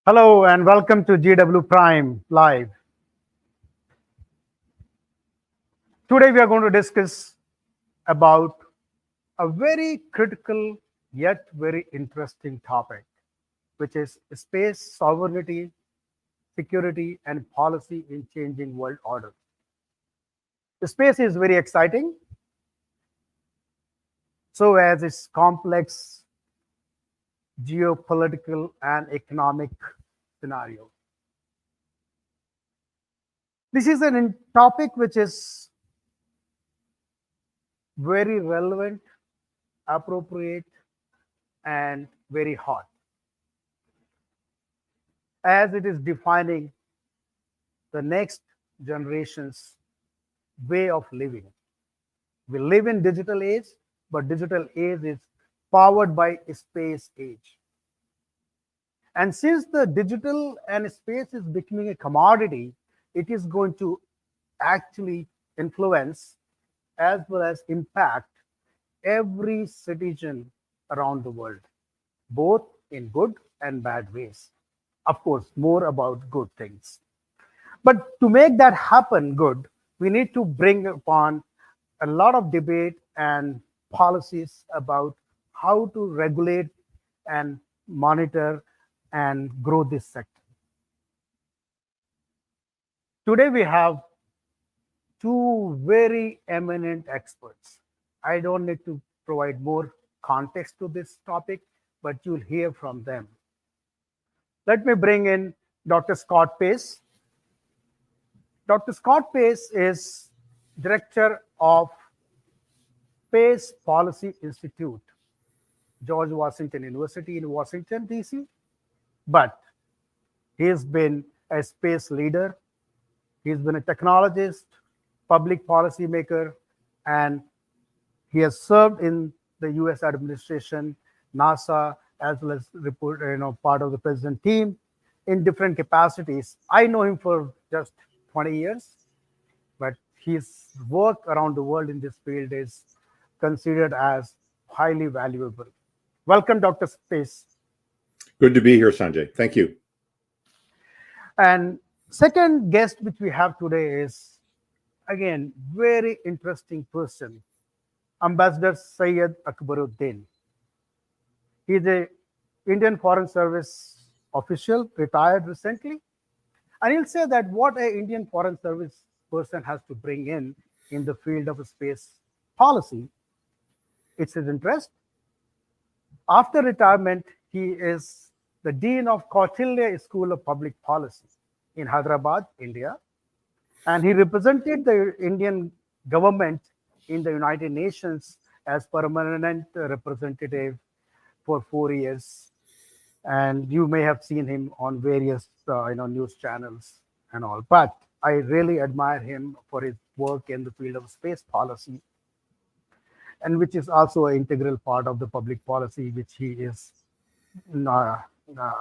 Hello and welcome to GW Prime Live. Today we are going to discuss about a very critical yet very interesting topic, which is space sovereignty, security, and policy in changing world order. The space is very exciting, so as its complex geopolitical and economic scenario. This is a topic which is very relevant, appropriate, and very hot, as it is defining the next generation's way of living. We live in digital age, but digital age is powered by space age. And since the digital and space is becoming a commodity, it is going to actually influence as well as impact every citizen around the world, both in good and bad ways. Of course, more about good things. But to make that happen good, we need to bring upon a lot of debate and policies about how to regulate and monitor and grow this sector. Today we have two very eminent experts. I don't need to provide more context to this topic, but you'll hear from them. Let me bring in Dr. Scott Pace. Dr. Scott Pace is Director of Space Policy Institute, George Washington University in Washington, D.C. But he's been a space leader, he's been a technologist, public policy maker, and he has served in the US administration, NASA, as well as part of the president team in different capacities. I know him for just 20 years, but his work around the world in this field is considered as highly valuable. Welcome, Dr. Pace. Good to be here, Sanjay. Thank you. And second guest which we have today is, again, very interesting person, Ambassador Syed Akbaruddin. He's a Indian Foreign Service official, retired recently. And he'll say that what an Indian Foreign Service person has to bring in the field of space policy, it's his interest. After retirement, he is the Dean of Kautilya School of Public Policy in Hyderabad, India. And he represented the Indian government in the United Nations as permanent representative for 4 years. And you may have seen him on various news channels and all. But I really admire him for his work in the field of space policy, and which is also an integral part of the public policy which he is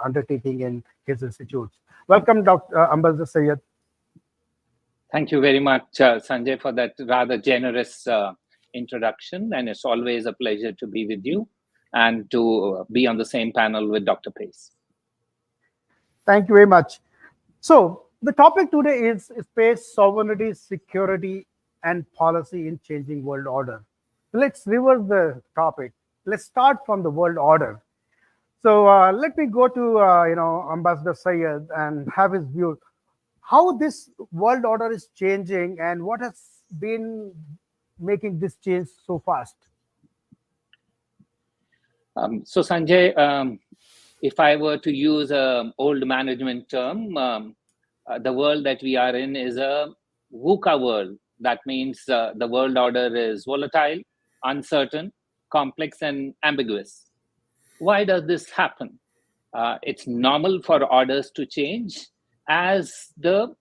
undertaking in his institutes. Welcome, Dr. Ambassador Syed. Thank you very much, Sanjay, for that rather generous introduction. And it's always a pleasure to be with you and to be on the same panel with Dr. Pace. Thank you very much. So the topic today is space sovereignty, security, and policy in changing world order. Let's reverse the topic. Let's start from the world order. So let me go to Ambassador Syed and have his view. How this world order is changing and what has been making this change so fast? So Sanjay, if I were to use an old management term, the world that we are in is a VUCA world. That means the world order is volatile, uncertain, complex, and ambiguous. Why does this happen? It's normal for orders to change as the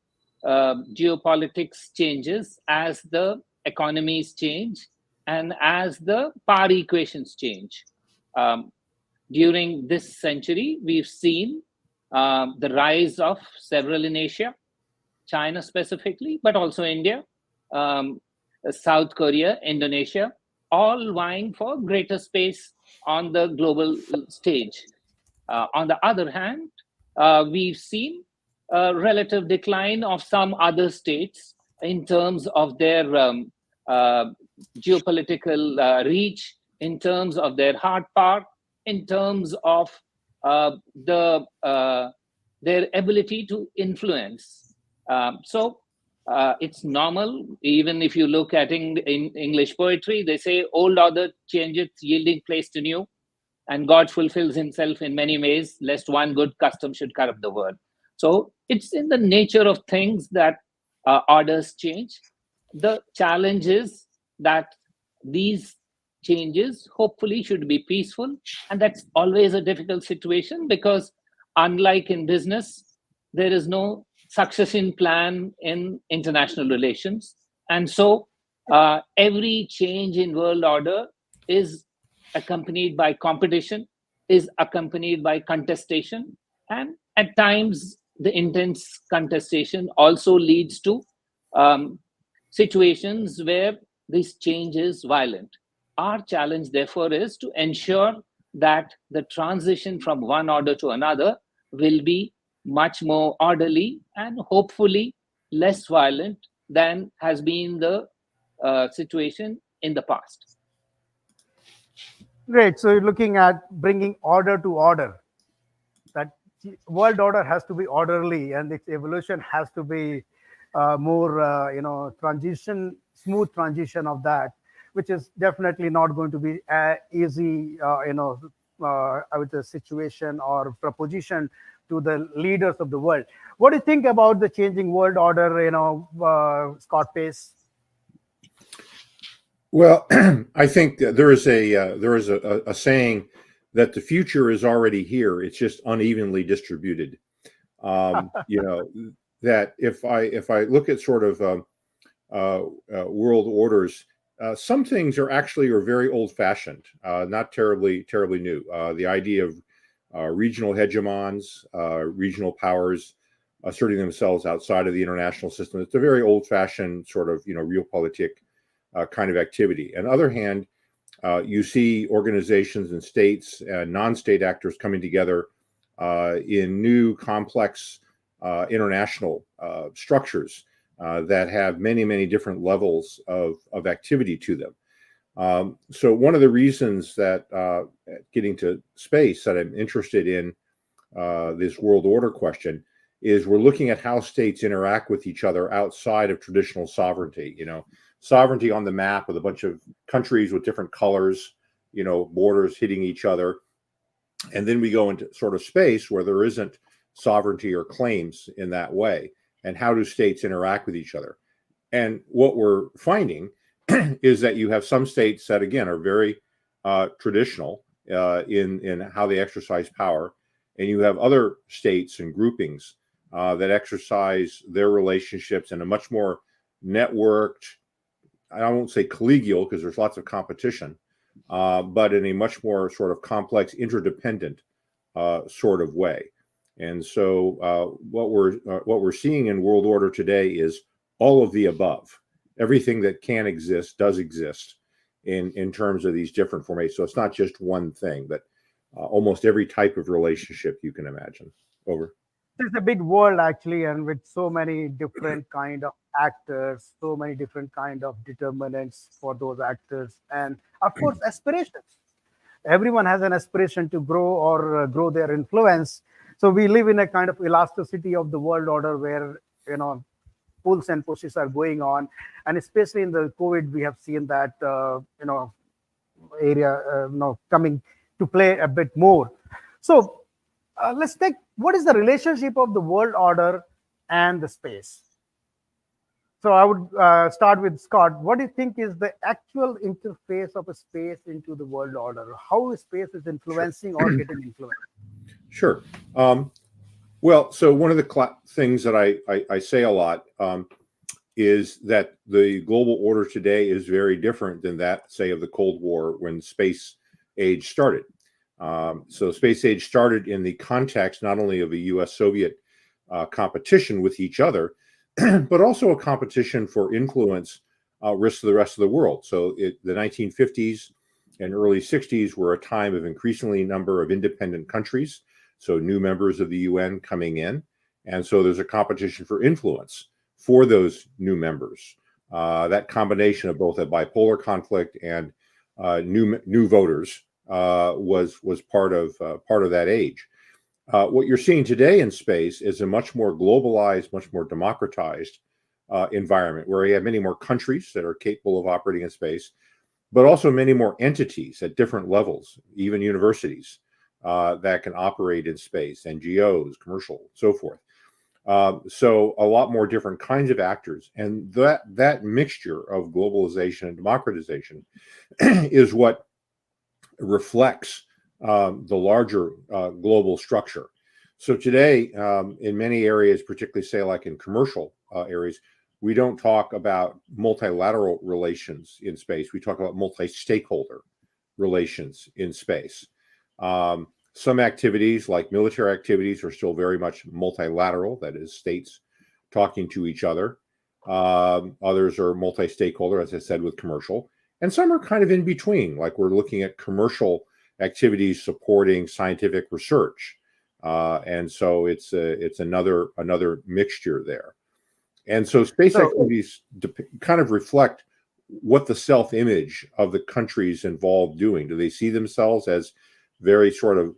geopolitics changes, as the economies change, and as the power equations change. During this century, we've seen the rise of several in Asia, China specifically, but also India, South Korea, Indonesia, all vying for greater space on the global stage. On the other hand, we've seen a relative decline of some other states in terms of their uh, geopolitical reach, in terms of their hard power, in terms of their ability to influence. So it's normal. Even if you look at in English poetry, they say, "Old order changeth, yielding place to new." And God fulfills himself in many ways, lest one good custom should corrupt the world. So it's in the nature of things that orders change. The challenge is that these changes hopefully should be peaceful. And that's always a difficult situation because, unlike in business, there is no succession plan in international relations. And so every change in world order is accompanied by competition, is accompanied by contestation, and at times the intense contestation also leads to um, situations where this change is violent. Our challenge, therefore, is to ensure that the transition from one order to another will be much more orderly and hopefully less violent than has been the situation in the past. Great. So you're looking at bringing order to order. That world order has to be orderly, and its evolution has to be more, smooth transition of that, which is definitely not going to be easy, I would say, situation or proposition to the leaders of the world. What do you think about the changing world order? Scott Pace. Well, I think that there is a saying that the future is already here. It's just unevenly distributed. That if I look at sort of world orders, some things are very old fashioned, not terribly new. The idea of regional hegemons, regional powers asserting themselves outside of the international system. It's a very old fashioned sort of realpolitik kind of activity. On the other hand, you see organizations and states and non-state actors coming together in new complex international structures that have many different levels of activity to them. So one of the reasons that getting to space that I'm interested in this world order question is we're looking at how states interact with each other outside of traditional sovereignty. Sovereignty on the map with a bunch of countries with different colors, borders hitting each other. And then we go into sort of space where there isn't sovereignty or claims in that way. And how do states interact with each other? And what we're finding is that you have some states that, again, are very traditional in how they exercise power. And you have other states and groupings that exercise their relationships in a much more networked, I won't say collegial because there's lots of competition, but in a much more sort of complex, interdependent sort of way. And so what we're seeing in world order today is all of the above. Everything that can exist does exist in terms of these different formations. So it's not just one thing, but almost every type of relationship you can imagine. Over. It's a big world actually, and with so many different kind of actors, so many different kind of determinants for those actors, and of course aspirations. Everyone has an aspiration to grow or grow their influence. So we live in a kind of elasticity of the world order where pulls and pushes are going on, and especially in the COVID, we have seen that area coming to play a bit more. So let's take what is the relationship of the world order and the space. So I would start with Scott. What do you think is the actual interface of a space into the world order? How space is influencing or getting influenced? Sure. Well, so one of the things that I say a lot is that the global order today is very different than that, say, of the Cold War when space age started. So space age started in the context not only of a US-Soviet competition with each other, but also a competition for influence with the rest of the world. So the 1950s and early 60s were a time of increasingly number of independent countries. So new members of the UN coming in. And so there's a competition for influence for those new members. That combination of both a bipolar conflict and new voters was part of that age. What you're seeing today in space is a much more globalized, much more democratized environment where you have many more countries that are capable of operating in space, but also many more entities at different levels, even universities that can operate in space, NGOs, commercial, so forth. So a lot more different kinds of actors, and that mixture of globalization and democratization is what reflects the larger global structure. So today, in many areas, particularly say like in commercial areas, we don't talk about multilateral relations in space. We talk about multi-stakeholder relations in space. Some activities, like military activities, are still very much multilateral, that is, states talking to each other. Others are multi-stakeholder, as I said, with commercial. And some are kind of in between, like we're looking at commercial activities supporting scientific research. And so it's another mixture there. And so space activities kind of reflect what the self-image of the countries involved doing. Do they see themselves as very sort of,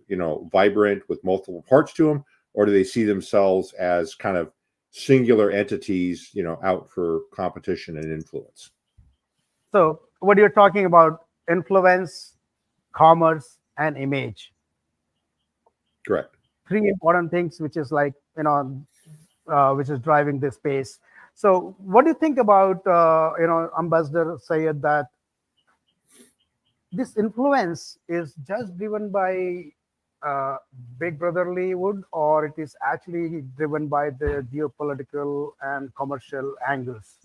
vibrant with multiple parts to them, or do they see themselves as kind of singular entities, out for competition and influence? So what you're talking about, influence, commerce, and image. Correct. Three important things, which is like, which is driving this space. So what do you think about, Ambassador Syed, that this influence is just driven by Big Brotherly wood, or it is actually driven by the geopolitical and commercial angles?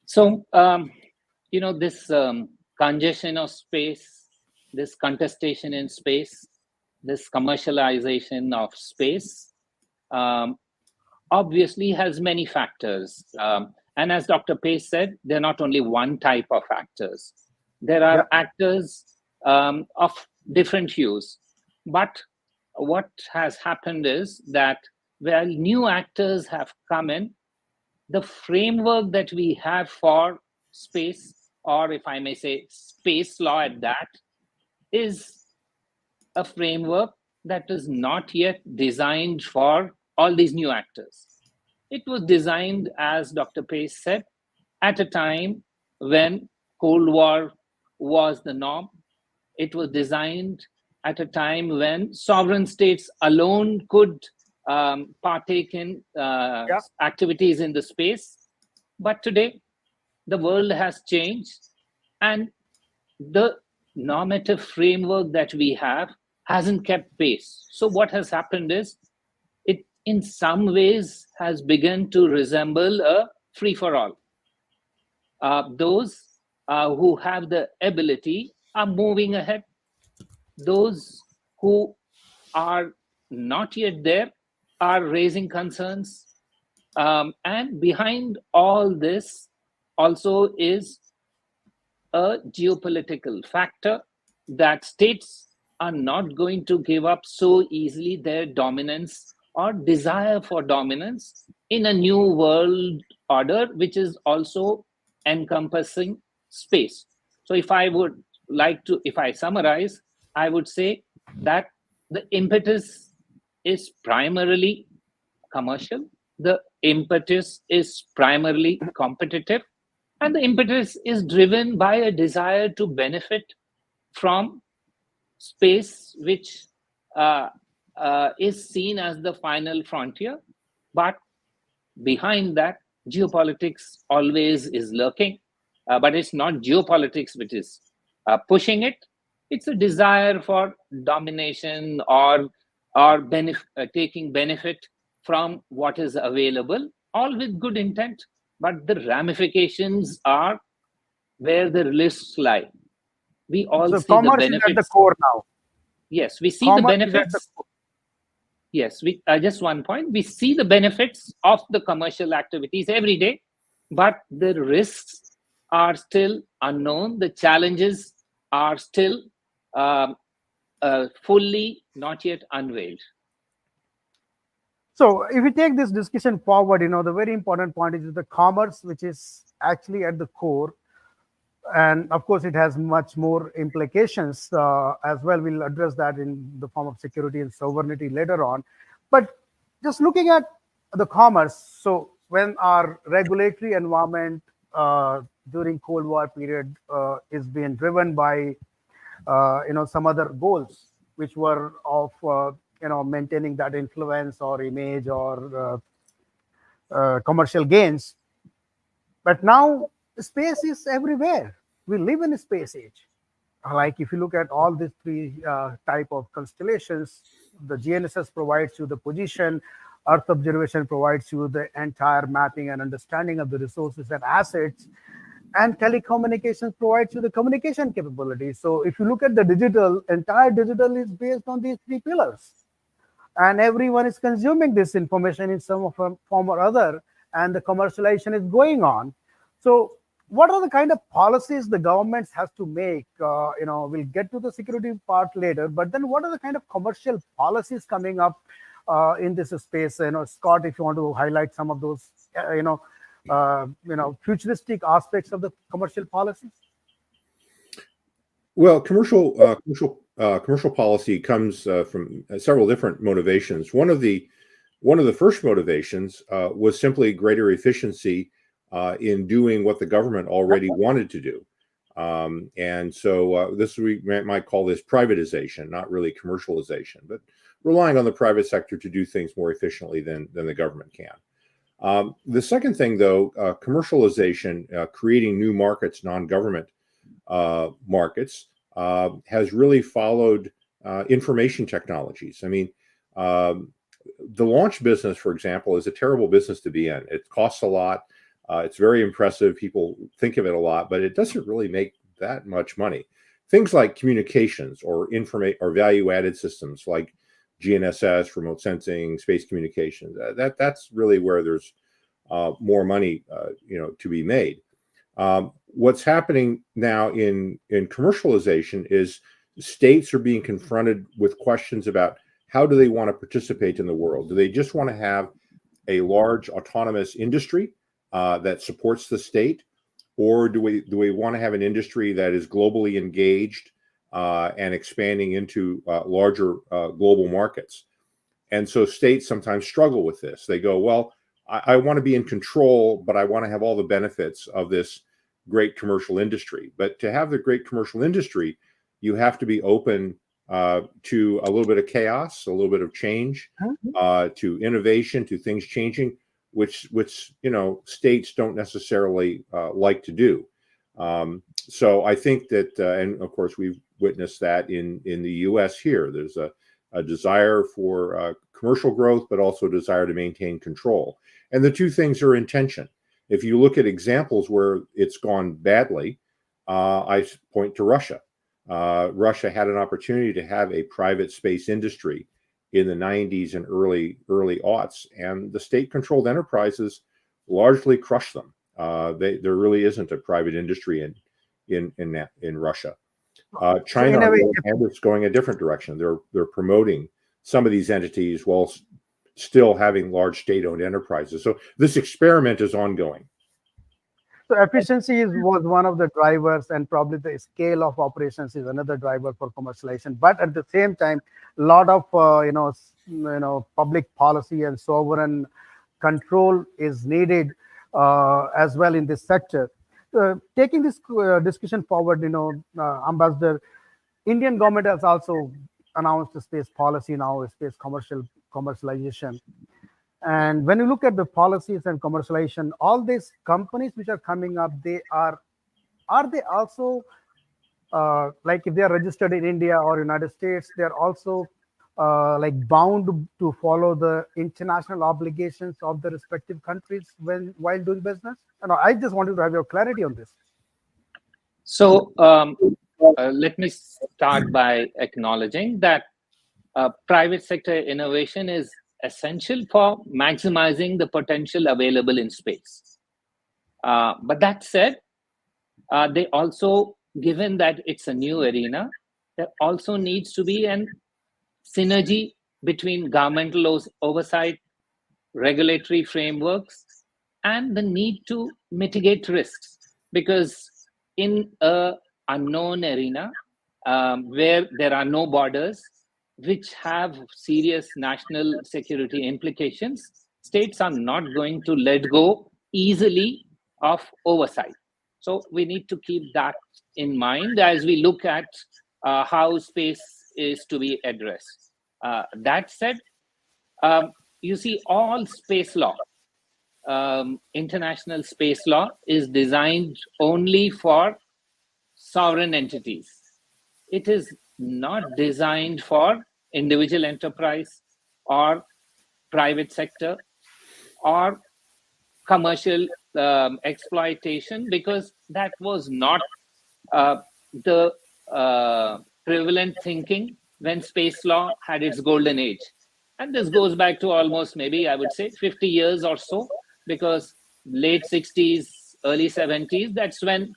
So, this congestion of space, this contestation in space, this commercialization of space, obviously has many factors. And as Dr. Pace said, they're not only one type of actors. There are actors of different hues. But what has happened is that while new actors have come in, the framework that we have for space, or if I may say space law at that, is a framework that is not yet designed for all these new actors. It was designed, as Dr. Pace said, at a time when Cold War was the norm. It was designed at a time when sovereign states alone could partake in activities in the space. But today, the world has changed, and the normative framework that we have hasn't kept pace. So what has happened is, it in some ways has begun to resemble a free-for-all. Those who have the ability are moving ahead. Those who are not yet there are raising concerns. And behind all this also is a geopolitical factor, that states are not going to give up so easily their dominance or desire for dominance in a new world order, which is also encompassing space. So if I summarize, I would say that the impetus is primarily commercial, the impetus is primarily competitive, and the impetus is driven by a desire to benefit from space, which is seen as the final frontier. But behind that, geopolitics always is lurking. But it's not geopolitics which is pushing it. It's a desire for domination or taking benefit from what is available, all with good intent. But the ramifications are where the risks lie. We all see the Commerce benefits. is at the core now. Yes, we see Commerce the benefits. Yes, just one point. We see the benefits of the commercial activities every day, but the risks are still unknown. The challenges are still fully not yet unveiled. So if we take this discussion forward, the very important point is the commerce, which is actually at the core. And of course, it has much more implications as well. We'll address that in the form of security and sovereignty later on. But just looking at the commerce, so when our regulatory environment during Cold War period is being driven by some other goals, which were of maintaining that influence or image or commercial gains. But now space is everywhere. We live in a space age. Like if you look at all these three type of constellations, the GNSS provides you the position, Earth observation provides you the entire mapping and understanding of the resources and assets, and telecommunications provides you the communication capability. So if you look at the digital, entire digital is based on these three pillars, and everyone is consuming this information in some form or other, and the commercialization is going on. So what are the kind of policies the governments has to make? We'll get to the security part later, but then what are the kind of commercial policies coming up in this space? Scott, if you want to highlight some of those, futuristic aspects of the commercial policies. Well, commercial policy comes from several different motivations. One of the first motivations was simply greater efficiency in doing what the government already wanted to do, and so this we might call this privatization, not really commercialization, but relying on the private sector to do things more efficiently than the government can. The second thing, though, commercialization, creating new markets, non-government markets, has really followed information technologies. I mean, the launch business, for example, is a terrible business to be in. It costs a lot. It's very impressive. People think of it a lot, but it doesn't really make that much money. Things like communications or value-added systems like GNSS, remote sensing, space communications. That's really where there's more money, to be made. What's happening now in commercialization is states are being confronted with questions about how do they want to participate in the world? Do they just want to have a large autonomous industry that supports the state, or do we want to have an industry that is globally engaged and expanding into larger global markets? And so states sometimes struggle with this. They go, well, I want to be in control, but I want to have all the benefits of this great commercial industry. But to have the great commercial industry, you have to be open to a little bit of chaos, a little bit of change, to innovation, to things changing, which states don't necessarily like to do. So I think that, and of course we've witnessed that in the U.S. here. There's a desire for commercial growth, but also a desire to maintain control. And the two things are in tension. If you look at examples where it's gone badly, I point to Russia. Russia had an opportunity to have a private space industry in the 90s and early aughts, and the state-controlled enterprises largely crushed them. There really isn't a private industry in Russia. China, on the other hand, is going a different direction. They're promoting some of these entities while still having large state-owned enterprises. So this experiment is ongoing. So efficiency was one of the drivers, and probably the scale of operations is another driver for commercialization. But at the same time, a lot of public policy and sovereign control is needed as well in this sector. Taking this discussion forward, Ambassador, Indian government has also announced a space policy now, a space commercialization. And when you look at the policies and commercialization, all these companies which are coming up, are they also like if they are registered in India or United States, they are also like bound to follow the international obligations of the respective countries while doing business? And I just wanted to have your clarity on this. So let me start by acknowledging that private sector innovation is essential for maximizing the potential available in space. But that said, they also, given that it's a new arena, there also needs to be an synergy between governmental oversight, regulatory frameworks, and the need to mitigate risks. Because in a unknown arena where there are no borders, which have serious national security implications, states are not going to let go easily of oversight. So we need to keep that in mind as we look at how space is to be addressed. That said, you see, all space law, international space law, is designed only for sovereign entities. It is not designed for individual enterprise or private sector or commercial exploitation, because that was not uh, the prevalent thinking when space law had its golden age. And this goes back to almost, maybe I would say, 50 years or so, because late 60s, early 70s, that's when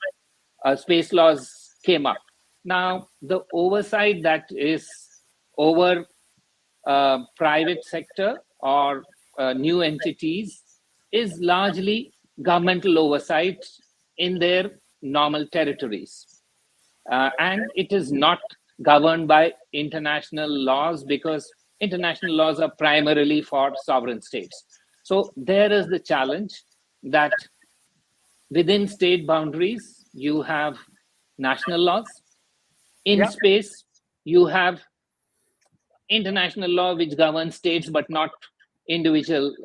space laws came up. Now, the oversight that is over private sector or new entities is largely governmental oversight in their normal territories. And it is not governed by international laws, because international laws are primarily for sovereign states. So there is the challenge that within state boundaries, you have national laws. In Yeah. space, you have international law which governs states but not individual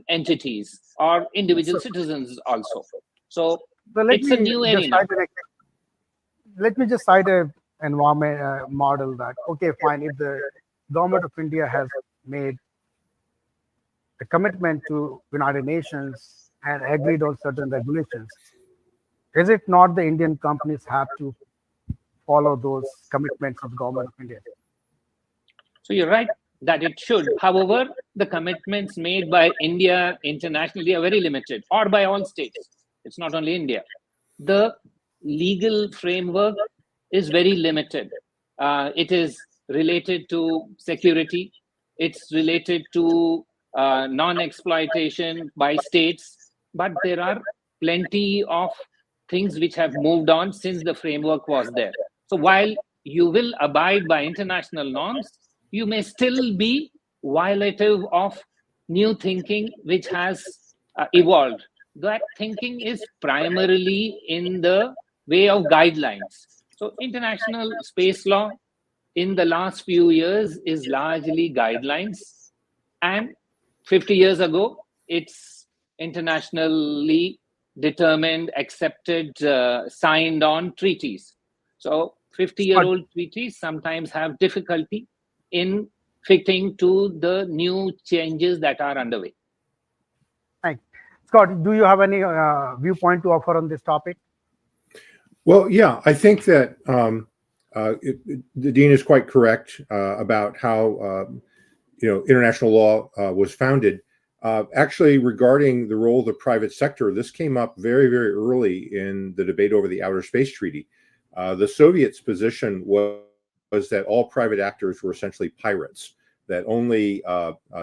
entities or individual So, citizens also. So so it's a new arena. let me just cite a environment model that, okay, fine, if the government of India has made a commitment to United Nations and agreed on certain regulations, is it not the Indian companies have to follow those commitments of the government of India? So you're right that it should. However, the commitments made by India internationally are very limited, or by all states. It's not only India. The legal framework is very limited. It is related to security, it's related to non-exploitation by states, but there are plenty of things which have moved on since the framework was there. So while you will abide by international norms, you may still be violative of new thinking which has evolved. That thinking is primarily in the way of guidelines. So international space law in the last few years is largely guidelines, and 50 years ago it's internationally determined, accepted, signed on treaties. So Scott,50-year-old treaties sometimes have difficulty in fitting to the new changes that are underway. thanks. Scott, do you have any viewpoint to offer on this topic? Well, yeah, I think that the dean is quite correct about how international law was founded. Actually, regarding the role of the private sector, this came up very, very early in the debate over the Outer Space Treaty. The Soviets' position was that all private actors were essentially pirates, that only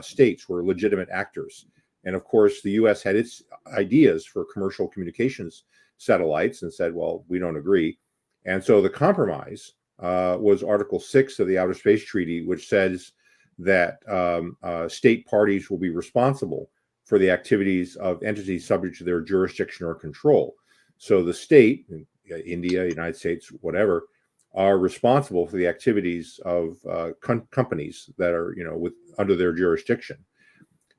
states were legitimate actors. And of course, the US had its ideas for commercial communications satellites and said, well, we don't agree. And so the compromise was Article 6 of the Outer Space Treaty, which says that state parties will be responsible for the activities of entities subject to their jurisdiction or control. So the state, India, United States, whatever, are responsible for the activities of companies that are, under their jurisdiction.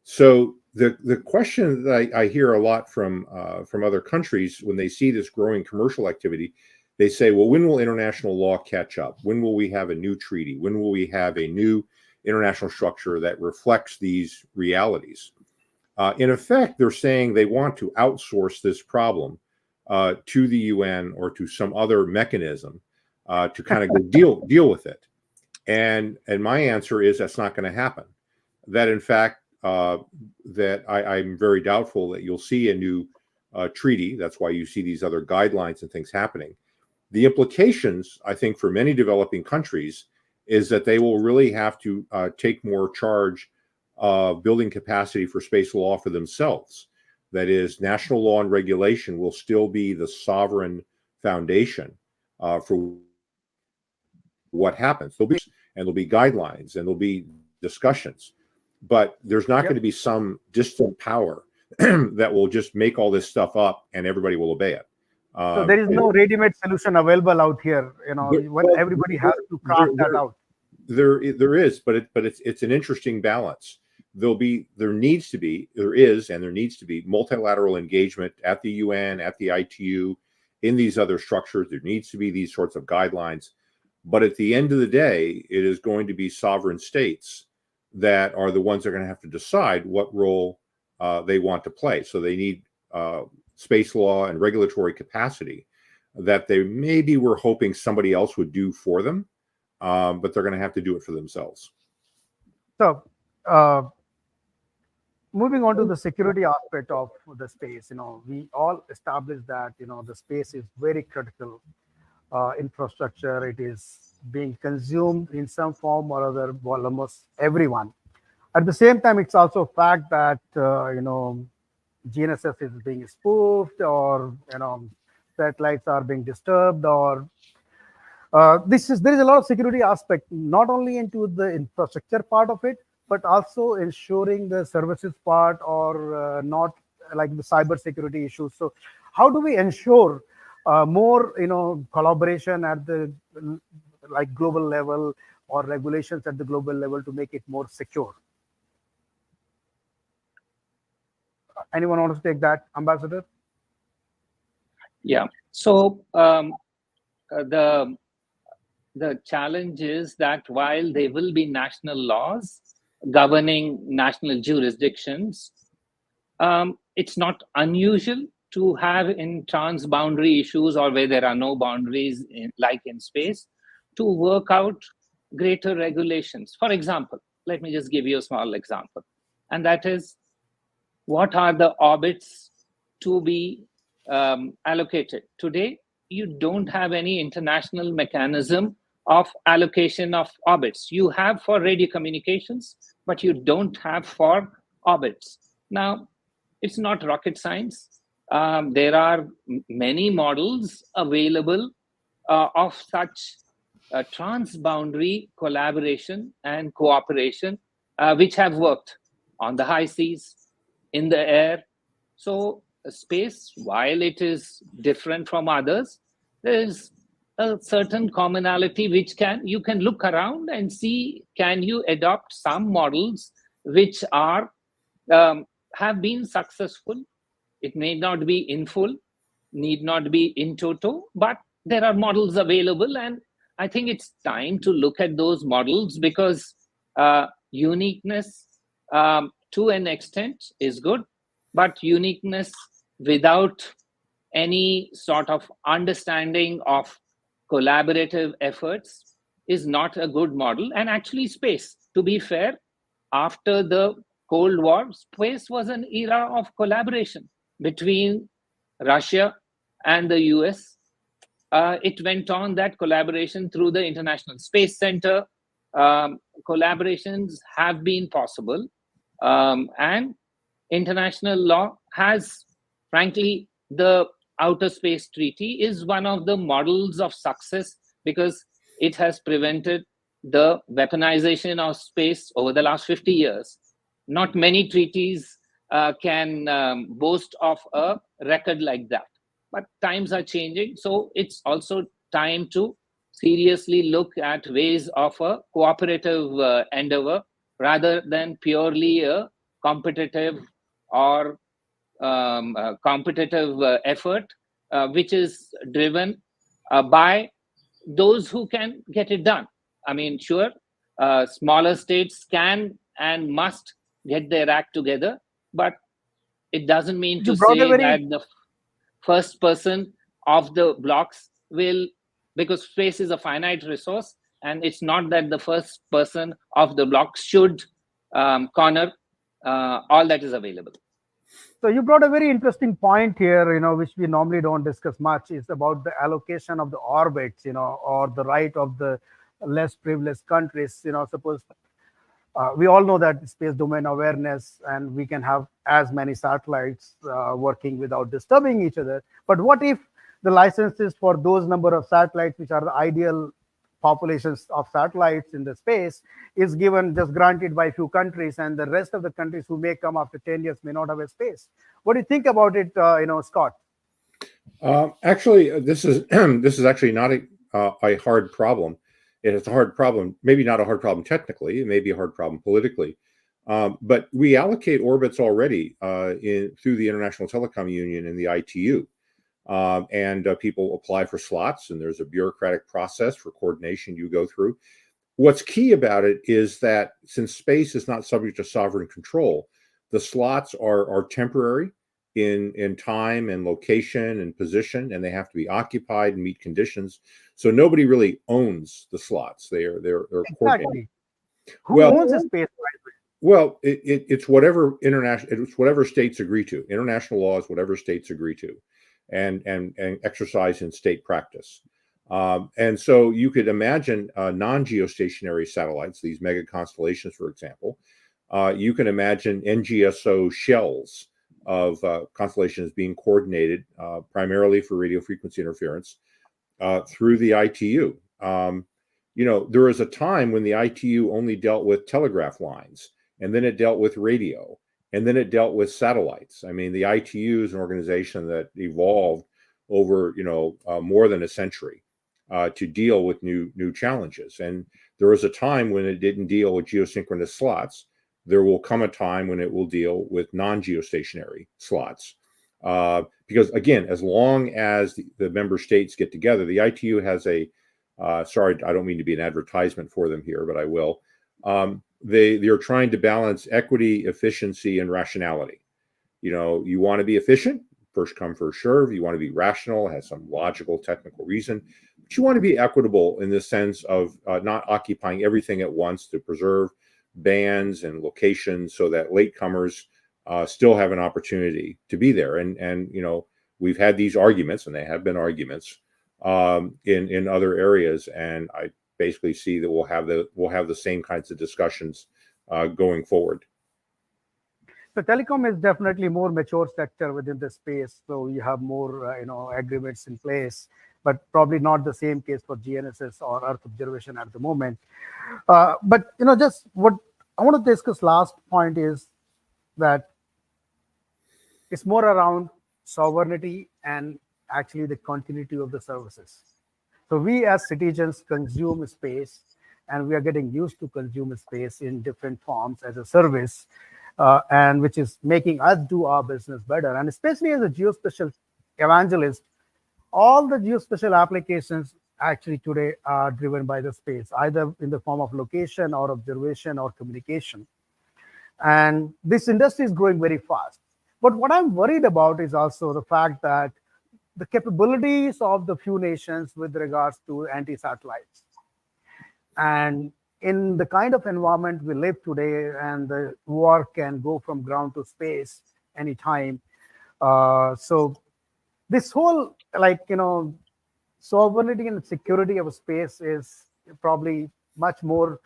So the question that I hear a lot from other countries when they see this growing commercial activity, they say, well, when will international law catch up? When will we have a new treaty? When will we have a new international structure that reflects these realities? In effect, they're saying they want to outsource this problem to the UN or to some other mechanism to kind of deal with it. And my answer is that's not going to happen. That in fact, that I'm very doubtful that you'll see a new treaty. That's why you see these other guidelines and things happening. The implications, I think, for many developing countries is that they will really have to take more charge of building capacity for space law for themselves. That is, national law and regulation will still be the sovereign foundation for what happens. There'll be guidelines and there'll be discussions, but there's not going to be some distant power that will just make all this stuff up and everybody will obey it. So there is no ready-made solution available out here. Everybody has to craft that out. There is, but it's an interesting balance. There needs to be multilateral engagement at the UN, at the ITU, in these other structures. There needs to be these sorts of guidelines. But at the end of the day, it is going to be sovereign states that are the ones that are going to have to decide what role they want to play. So they need space law and regulatory capacity that they maybe were hoping somebody else would do for them, but they're going to have to do it for themselves. So moving on to the security aspect of the space, we all established that, the space is very critical infrastructure. It is being consumed in some form or other by almost everyone. At the same time, it's also a fact that, GNSS is being spoofed, or, satellites are being disturbed, or there is a lot of security aspect, not only into the infrastructure part of it, but also ensuring the services part, or not like the cyber security issues. So how do we ensure more, collaboration at the global level, or regulations at the global level to make it more secure? Anyone wants to take that, Ambassador? Yeah. So the challenge is that while there will be national laws governing national jurisdictions, it's not unusual to have in transboundary issues, or where there are no boundaries, like in space, to work out greater regulations. For example, let me just give you a small example, and that is, what are the orbits to be allocated? Today, you don't have any international mechanism of allocation of orbits. You have for radio communications, but you don't have for orbits. Now, it's not rocket science. There are many models available of such transboundary collaboration and cooperation, which have worked on the high seas, in the air. So space, while it is different from others, there is a certain commonality which you can look around and see, can you adopt some models which are have been successful. It may not be in full, need not be in toto, but there are models available, and I think it's time to look at those models, because uniqueness to an extent is good, but uniqueness without any sort of understanding of collaborative efforts is not a good model. And actually, space, to be fair, after the Cold War, space was an era of collaboration between Russia and the US. It went on, that collaboration, through the International Space Center. Collaborations have been possible. And international law has, frankly, the Outer Space Treaty is one of the models of success, because it has prevented the weaponization of space over the last 50 years. Not many treaties can boast of a record like that. But times are changing, so it's also time to seriously look at ways of a cooperative endeavor, rather than purely a competitive or competitive effort, which is driven by those who can get it done. I mean, sure, smaller states can and must get their act together, but it doesn't mean to say that the first person of the blocks will, because space is a finite resource, and it's not that the first person of the block should corner all that is available. So you brought a very interesting point here, which we normally don't discuss much, is about the allocation of the orbits, or the right of the less privileged countries. Suppose we all know that space domain awareness, and we can have as many satellites working without disturbing each other. But what if the licenses for those number of satellites, which are the ideal populations of satellites in the space, is given just granted by a few countries, and the rest of the countries who may come after 10 years may not have a space? What do you think about it, Scott? Actually, this is this is actually not a hard problem. It's a hard problem, maybe not a hard problem technically, it may be a hard problem politically. But we allocate orbits already through the International Telecom Union and the ITU. And people apply for slots, and there's a bureaucratic process for coordination you go through. What's key about it is that since space is not subject to sovereign control, the slots are temporary in time and location and position, and they have to be occupied and meet conditions. So nobody really owns the slots. They're coordinated. Exactly. Who Well, owns the space? well, it's whatever it's whatever states agree to. International law is whatever states agree to, and exercise in state practice. And so you could imagine non-geostationary satellites, these mega constellations, for example. You can imagine NGSO shells of constellations being coordinated primarily for radio frequency interference through the ITU. There was a time when the ITU only dealt with telegraph lines, and then it dealt with radio, and then it dealt with satellites. I mean, the ITU is an organization that evolved over more than a century to deal with new challenges. And there was a time when it didn't deal with geosynchronous slots. There will come a time when it will deal with non-geostationary slots. Because again, as long as the member states get together, the ITU has a, sorry, I don't mean to be an advertisement for them here, but I will. They're trying to balance equity, efficiency, and rationality. You want to be efficient, first come, first serve. You want to be rational, has some logical, technical reason. But you want to be equitable in the sense of not occupying everything at once to preserve bands and locations so that latecomers still have an opportunity to be there. And we've had these arguments, and they have been arguments in other areas, and I basically see that we'll have the same kinds of discussions going forward. So telecom is definitely more mature sector within the space, so you have more agreements in place, but probably not the same case for GNSS or Earth observation at the moment. But just what I want to discuss last point is that it's more around sovereignty and actually the continuity of the services. So we as citizens consume space, and we are getting used to consume space in different forms as a service, and which is making us do our business better. And especially as a geospatial evangelist, all the geospatial applications actually today are driven by the space, either in the form of location or observation or communication. And this industry is growing very fast. But what I'm worried about is also the fact that the capabilities of the few nations with regards to anti-satellites. And in the kind of environment we live today, and the war can go from ground to space anytime. So this whole, sovereignty and security of space is probably much more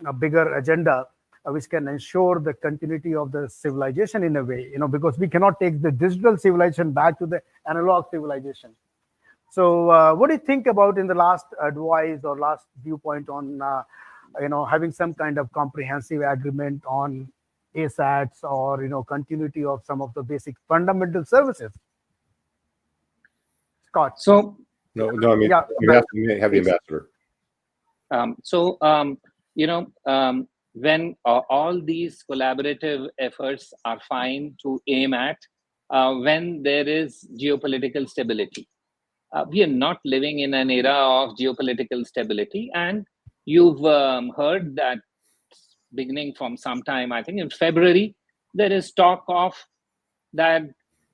a bigger agenda, which can ensure the continuity of the civilization in a way, because we cannot take the digital civilization back to the analog civilization. So what do you think about in the last advice or last viewpoint on, having some kind of comprehensive agreement on ASATs or, continuity of some of the basic fundamental services? Scott? No, I mean, Yeah, you have to have the ambassador. When all these collaborative efforts are fine to aim at, when there is geopolitical stability. We are not living in an era of geopolitical stability, and you've heard that beginning from some time, I think in February, there is talk of that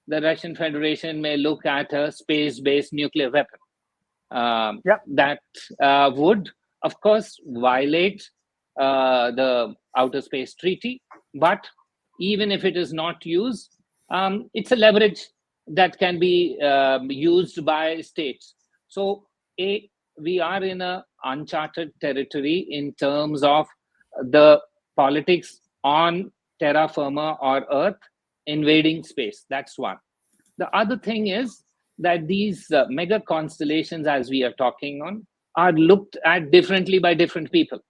the Russian Federation may look at a space-based nuclear weapon. That would, of course, violate the Outer Space Treaty. But even if it is not used, It's a leverage that can be used by states. So, we are in a uncharted territory in terms of the politics on terra firma or Earth invading space. That's one. The other thing is that these mega constellations, as we are talking on, are looked at differently by different people.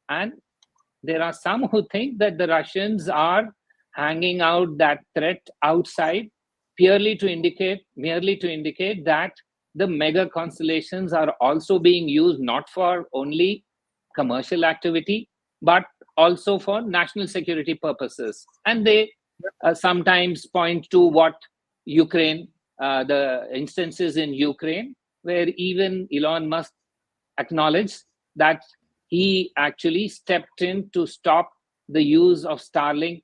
And there are some who think that the Russians are hanging out that threat outside merely to indicate that the mega constellations are also being used not for only commercial activity, but also for national security purposes. And they sometimes point to what Ukraine, the instances in Ukraine, where even Elon Musk acknowledged that he actually stepped in to stop the use of Starlink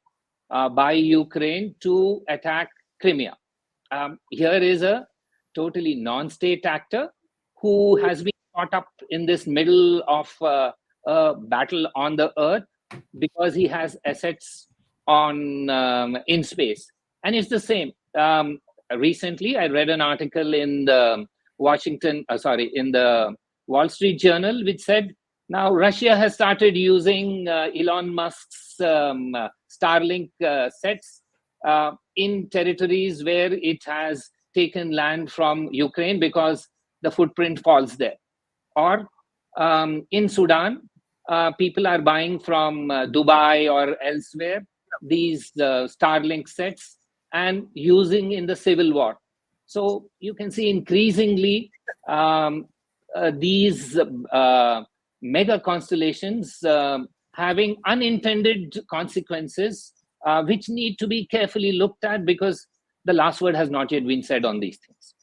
by Ukraine to attack Crimea. Here is a totally non-state actor who has been caught up in this middle of a battle on the earth because he has assets on in space, and it's the same. Recently, I read an article in the in the Wall Street Journal, which said now Russia has started using Elon Musk's Starlink sets in territories where it has taken land from Ukraine because the footprint falls there. Or in Sudan, people are buying from Dubai or elsewhere these Starlink sets and using in the civil war. So you can see increasingly these mega constellations having unintended consequences, which need to be carefully looked at because the last word has not yet been said on these things.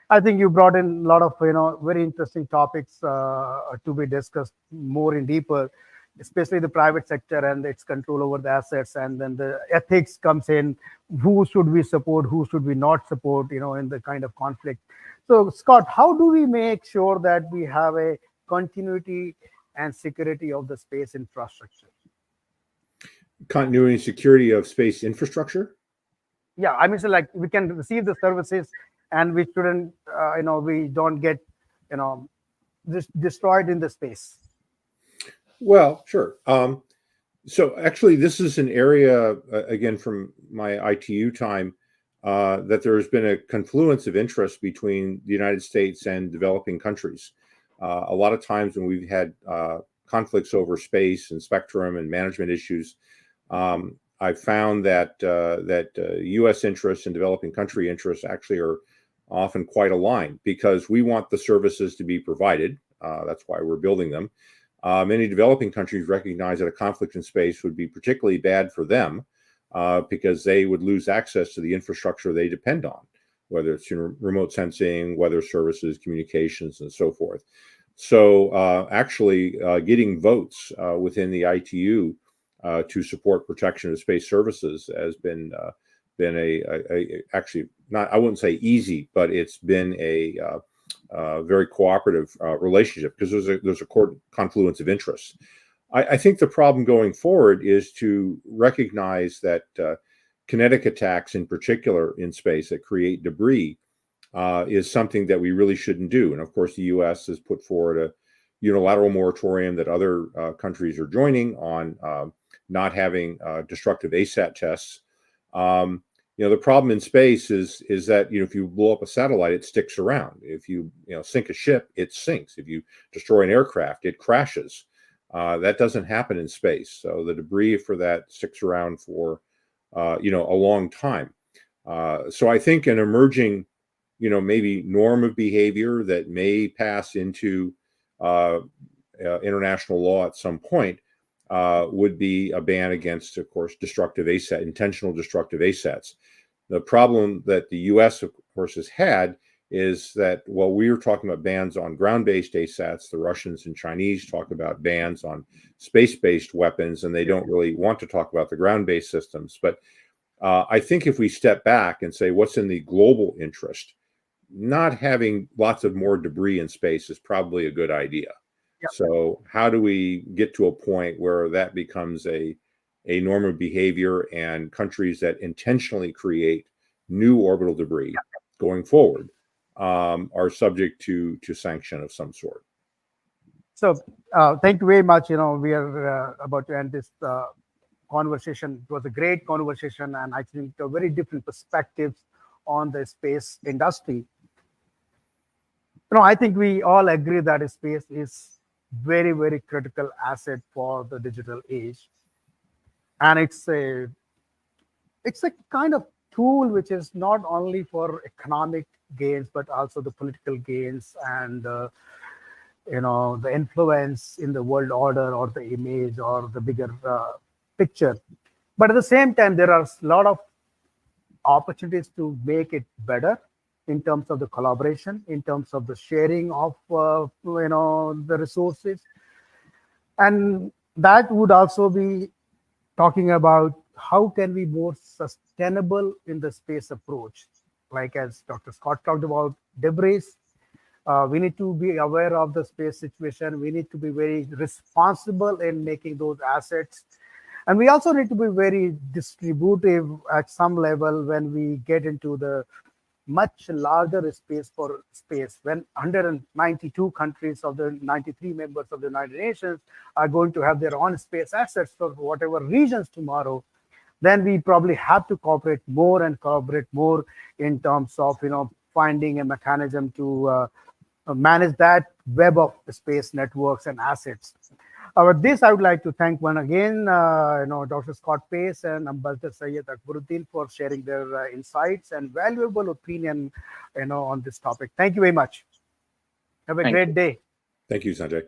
I think you brought in a lot of very interesting topics to be discussed more in deeper, especially the private sector and its control over the assets, and then the ethics comes in. Who should we support? Who should we not support? In the kind of conflict. So, Scott, how do we make sure that we have a continuity and security of the space infrastructure? Continuity and security of space infrastructure? Yeah, I mean, so like we can receive the services and we shouldn't, we don't get, destroyed in the space. Well, sure. So actually, this is an area, again, from my ITU time, that there's been a confluence of interest between the United States and developing countries. A lot of times when we've had conflicts over space and spectrum and management issues, I've found that U.S. interests and developing country interests actually are often quite aligned because we want the services to be provided. That's why we're building them. Many developing countries recognize that a conflict in space would be particularly bad for them because they would lose access to the infrastructure they depend on, whether it's remote sensing, weather services, communications, and so forth. So actually getting votes within the ITU to support protection of space services has been actually not, I wouldn't say easy, but it's been a very cooperative relationship because there's a confluence of interests. I think the problem going forward is to recognize that kinetic attacks in particular in space that create debris is something that we really shouldn't do. And of course, the US has put forward a unilateral moratorium that other countries are joining on not having destructive ASAT tests. The problem in space is that if you blow up a satellite, it sticks around. If you sink a ship, it sinks. If you destroy an aircraft, it crashes. That doesn't happen in space. So the debris for that sticks around for a long time. So I think an emerging maybe norm of behavior that may pass into international law at some point would be a ban against, of course, intentional destructive ASATs. The problem that the U.S., of course, has had is that while we were talking about bans on ground-based ASATs, the Russians and Chinese talk about bans on space-based weapons, and they don't really want to talk about the ground-based systems. But I think if we step back and say what's in the global interest, not having lots of more debris in space is probably a good idea. Yep. So how do we get to a point where that becomes a a norm of behavior, and countries that intentionally create new orbital debris going forward are subject to sanction of some sort. So thank you very much. We are about to end this conversation. It was a great conversation, and I think very different perspectives on the space industry. I think we all agree that space is very, very critical asset for the digital age, and it's a kind of tool which is not only for economic gains but also the political gains and the influence in the world order or the image or the bigger picture. But at the same time, there are a lot of opportunities to make it better in terms of the collaboration, in terms of the sharing of the resources, and that would also be talking about how can we more sustainable in the space approach. Like as Dr. Scott talked about debris, we need to be aware of the space situation. We need to be very responsible in making those assets. And we also need to be very distributive at some level when we get into the much larger space for space. When 192 countries of the 93 members of the United Nations are going to have their own space assets for whatever regions tomorrow, then we probably have to cooperate more and collaborate more in terms of finding a mechanism to manage that web of space networks and assets. With this, I would like to thank one again, Dr. Scott Pace and Ambassador Syed Akbaruddin for sharing their insights and valuable opinion, on this topic. Thank you very much. Have a Thank great you. day. Thank you, Sanjay.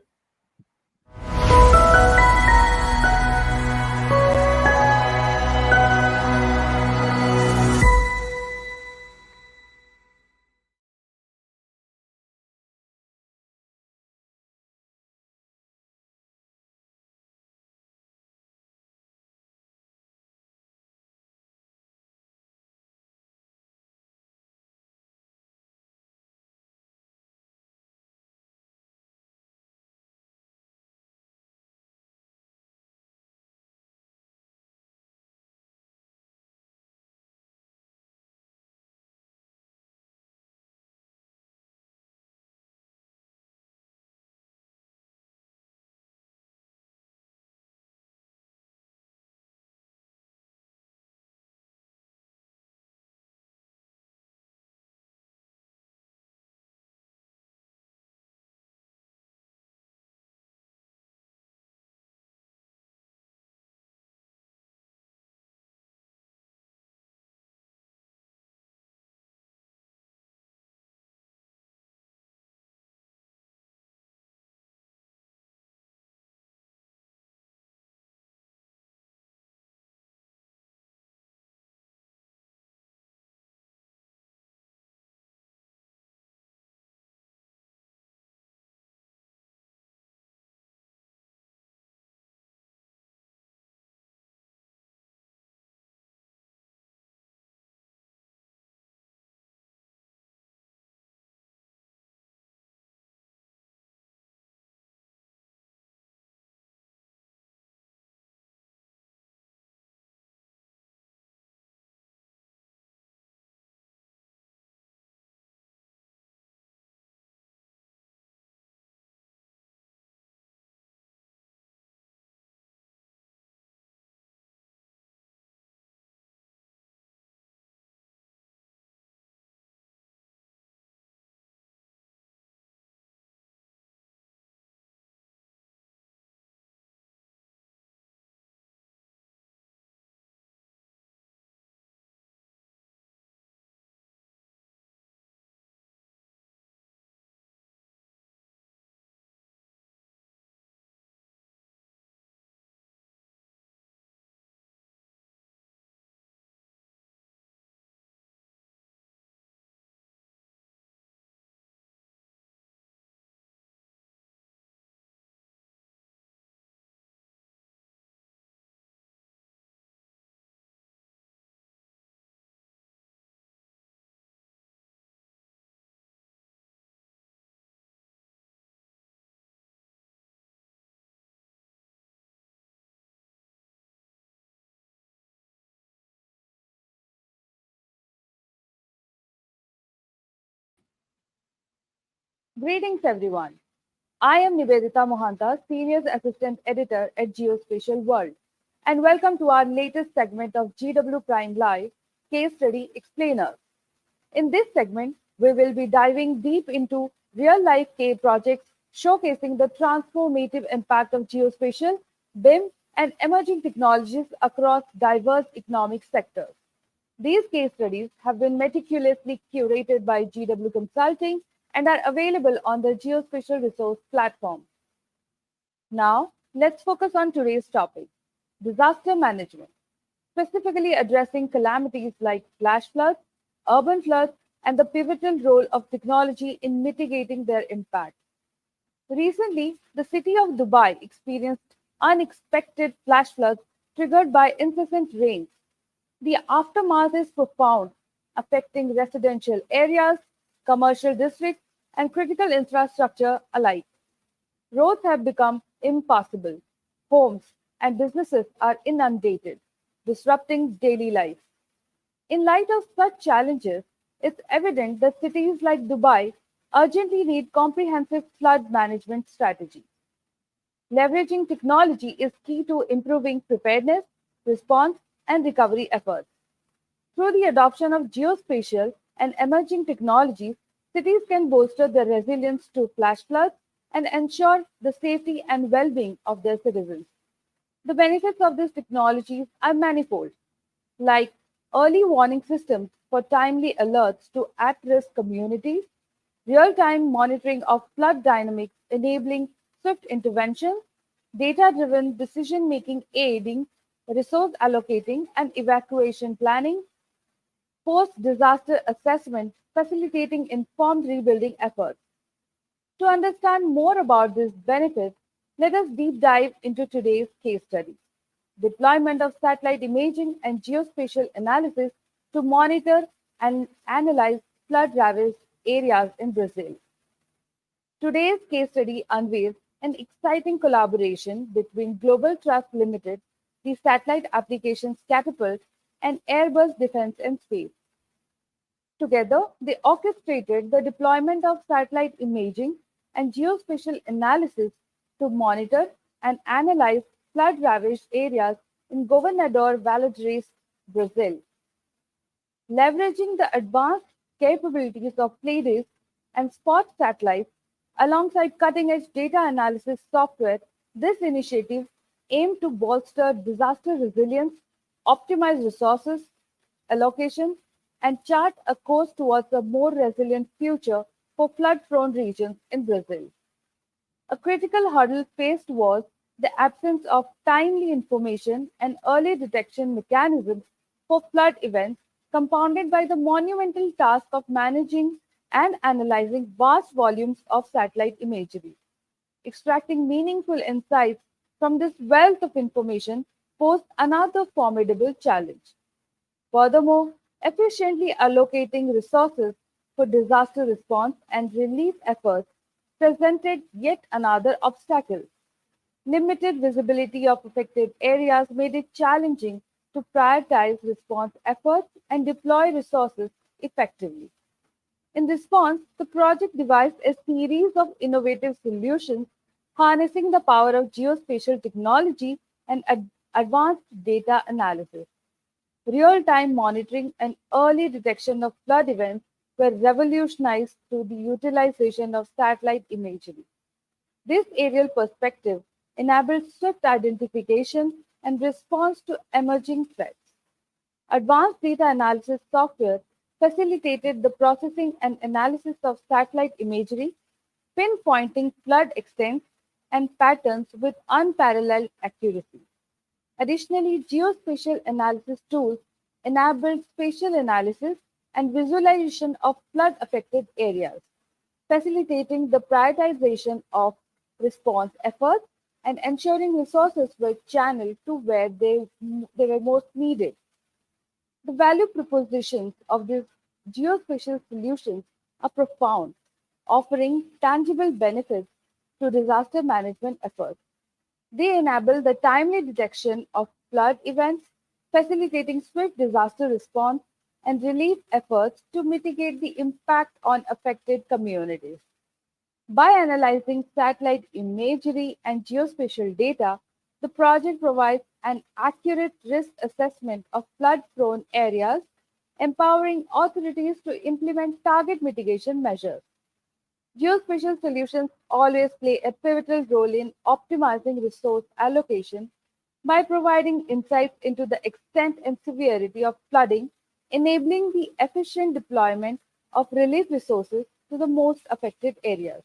Greetings, everyone. I am Nivedita Mohanta, Senior Assistant Editor at Geospatial World, and welcome to our latest segment of GW Prime Live Case Study Explainer. In this segment, we will be diving deep into real life cave projects showcasing the transformative impact of geospatial, BIM, and emerging technologies across diverse economic sectors. These case studies have been meticulously curated by GW Consulting and are available on the Geospatial Resource platform. Now, let's focus on today's topic disaster management, specifically addressing calamities like flash floods, urban floods, and the pivotal role of technology in mitigating their impact. Recently, the city of Dubai experienced unexpected flash floods triggered by incessant rains. The aftermath is profound, affecting residential areas, commercial districts, and critical infrastructure alike. Roads have become impassable. Homes and businesses are inundated, disrupting daily life. In light of such challenges, it's evident that cities like Dubai urgently need comprehensive flood management strategies. Leveraging technology is key to improving preparedness, response, and recovery efforts. Through the adoption of geospatial and emerging technologies, cities can bolster their resilience to flash floods and ensure the safety and well being of their citizens. The benefits of these technologies are manifold, like early warning systems for timely alerts to at risk communities, real time monitoring of flood dynamics enabling swift intervention, data driven decision making aiding resource allocating and evacuation planning, post disaster assessment facilitating informed rebuilding efforts. To understand more about these benefits, let us deep dive into today's case study deployment of satellite imaging and geospatial analysis to monitor and analyze flood ravaged areas in Brazil. Today's case study unveils an exciting collaboration between Global Trust Limited, the Satellite Applications Catapult, and Airbus Defence and Space. Together, they orchestrated the deployment of satellite imaging and geospatial analysis to monitor and analyze flood ravaged areas in Governador Valadares, Brazil. Leveraging the advanced capabilities of Pleiades and Spot satellites alongside cutting edge data analysis software, this initiative aimed to bolster disaster resilience, optimize resources allocation, and chart a course towards a more resilient future for flood prone regions in Brazil. A critical hurdle faced was the absence of timely information and early detection mechanisms for flood events, compounded by the monumental task of managing and analyzing vast volumes of satellite imagery. Extracting meaningful insights from this wealth of information posed another formidable challenge. Furthermore, efficiently allocating resources for disaster response and relief efforts presented yet another obstacle. Limited visibility of affected areas made it challenging to prioritize response efforts and deploy resources effectively. In response, the project devised a series of innovative solutions harnessing the power of geospatial technology and advanced data analysis. Real time monitoring and early detection of flood events were revolutionized through the utilization of satellite imagery. This aerial perspective enabled swift identification and response to emerging threats. Advanced data analysis software facilitated the processing and analysis of satellite imagery, pinpointing flood extents and patterns with unparalleled accuracy. Additionally, geospatial analysis tools enabled spatial analysis and visualization of flood affected areas, facilitating the prioritization of response efforts and ensuring resources were channeled to where they were most needed. The value propositions of these geospatial solutions are profound, offering tangible benefits to disaster management efforts. They enable the timely detection of flood events, facilitating swift disaster response and relief efforts to mitigate the impact on affected communities. By analyzing satellite imagery and geospatial data, the project provides an accurate risk assessment of flood-prone areas, empowering authorities to implement target mitigation measures. Geospatial solutions always play a pivotal role in optimizing resource allocation by providing insights into the extent and severity of flooding, enabling the efficient deployment of relief resources to the most affected areas.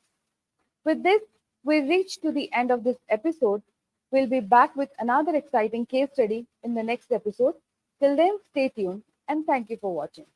With this, we reach to the end of this episode. We'll be back with another exciting case study in the next episode. Till then, stay tuned and thank you for watching.